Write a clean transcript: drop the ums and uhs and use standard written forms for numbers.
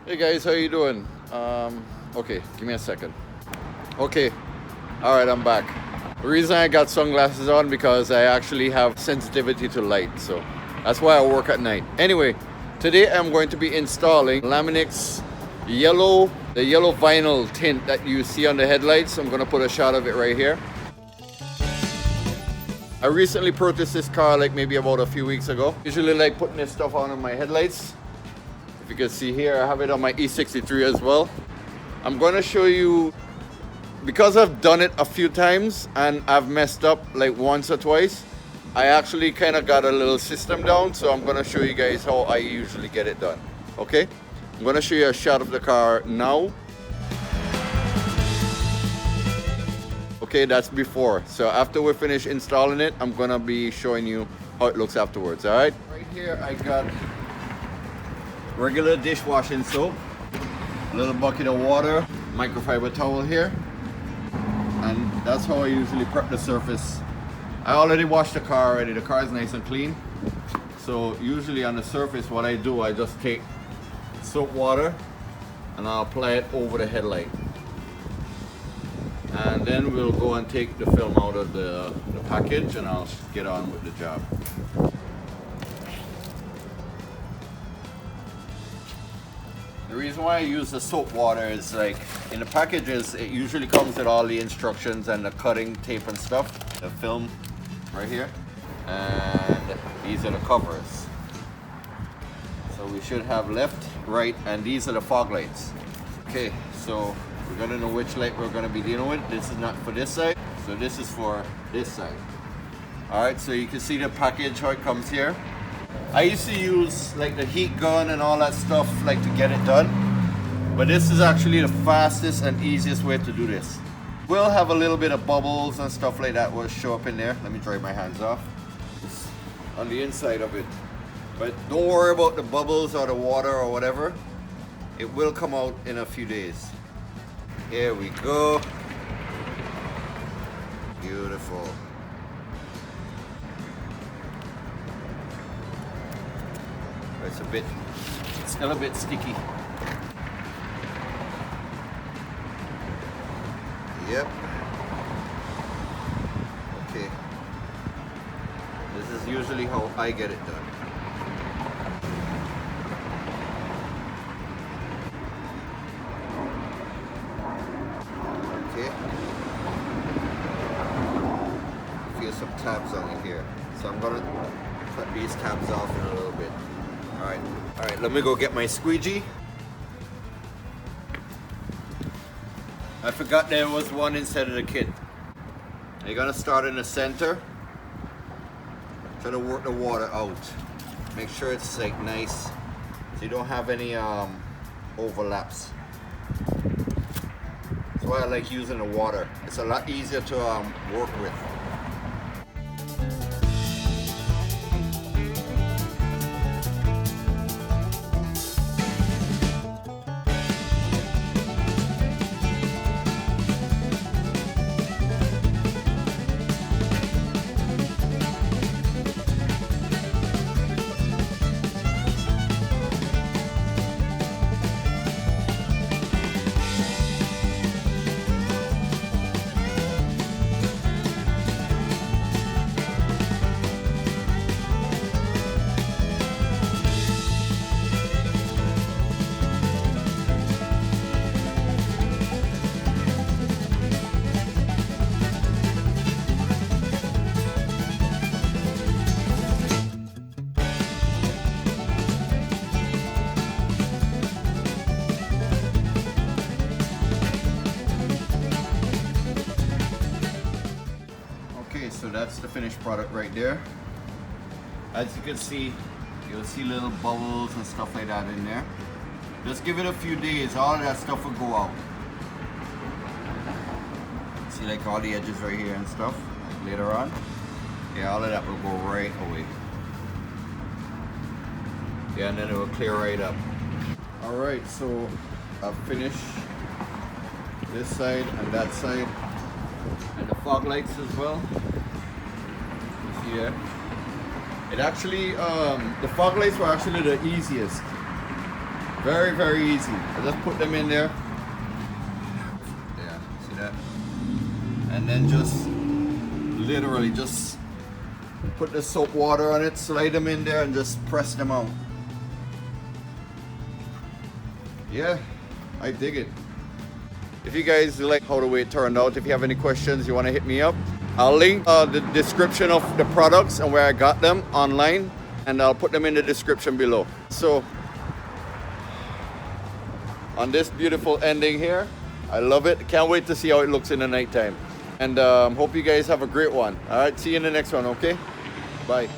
Hey guys, how you doing? Okay, give me a second. Okay, all right, I'm back. The reason I got sunglasses on because I actually have sensitivity to light, so that's why I work at night. Anyway, today I'm going to be installing Laminx the yellow vinyl tint that you see on the headlights. I'm gonna put a shot of it right here. I recently purchased this car like maybe about a few weeks ago. Usually like putting this stuff on my headlights. If you can see here, I have it on my E63 as well. I'm going to show you, because I've done it a few times and I've messed up like once or twice, I actually kind of got a little system down, so I'm going to show you guys how I usually get it done. Okay? I'm going to show you a shot of the car now. Okay, that's before. So after we finish installing it, I'm going to be showing you how it looks afterwards, all right? Right here, I got regular dishwashing soap, a little bucket of water, microfiber towel here, and that's how I usually prep the surface. I already washed the car already. The car is nice and clean. So usually on the surface, what I do, I just take soap water and I'll apply it over the headlight. And then we'll go and take the film out of the package and I'll get on with the job. The reason why I use the soap water is like in the packages it usually comes with all the instructions and the cutting tape and stuff, the film right here, and these are the covers. So we should have left, right, and these are the fog lights. Okay, so we're gonna know which light we're gonna be dealing with. This is not for this side, so this is for this side. Alright, so you can see the package, how it comes here. I used to use like the heat gun and all that stuff like to get it done, but this is actually the fastest and easiest way to do this. We'll have a little bit of bubbles and stuff like that will show up in there. Let me dry my hands off. It's on the inside of it, but don't worry about the bubbles or the water or whatever. It will come out in a few days. Here we go. Beautiful. It's still a bit sticky. Yep. Okay. This is usually how I get it done. Okay. Feel some tabs on it here. So I'm gonna cut these tabs off in a little bit. Alright, let me go get my squeegee. I forgot there was one inside of the kit. You're gonna start in the center. Try to work the water out. Make sure it's like nice, so you don't have any overlaps. That's why I like using the water. It's a lot easier to work with. So that's the finished product right there. As you can see, you'll see little bubbles and stuff like that in there. Just give it a few days, all of that stuff will go out. See like all the edges right here and stuff, like later on. Yeah, all of that will go right away. Yeah, and then it will clear right up. Alright, so I've finished this side and that side. And the fog lights as well. Yeah, it actually the fog lights were actually the easiest Very, very easy. I just put them in there. Yeah, see that? And then just literally just put the soap water on it, slide them in there, and just press them out. Yeah, I dig it. If you guys like how the way it turned out, if you have any questions, you want to hit me up, I'll link the description of the products and where I got them online, and I'll put them in the description below. So on this beautiful ending here, I love it. Can't wait to see how it looks in the nighttime. And hope you guys have a great one. All right, see you in the next one, okay? Bye.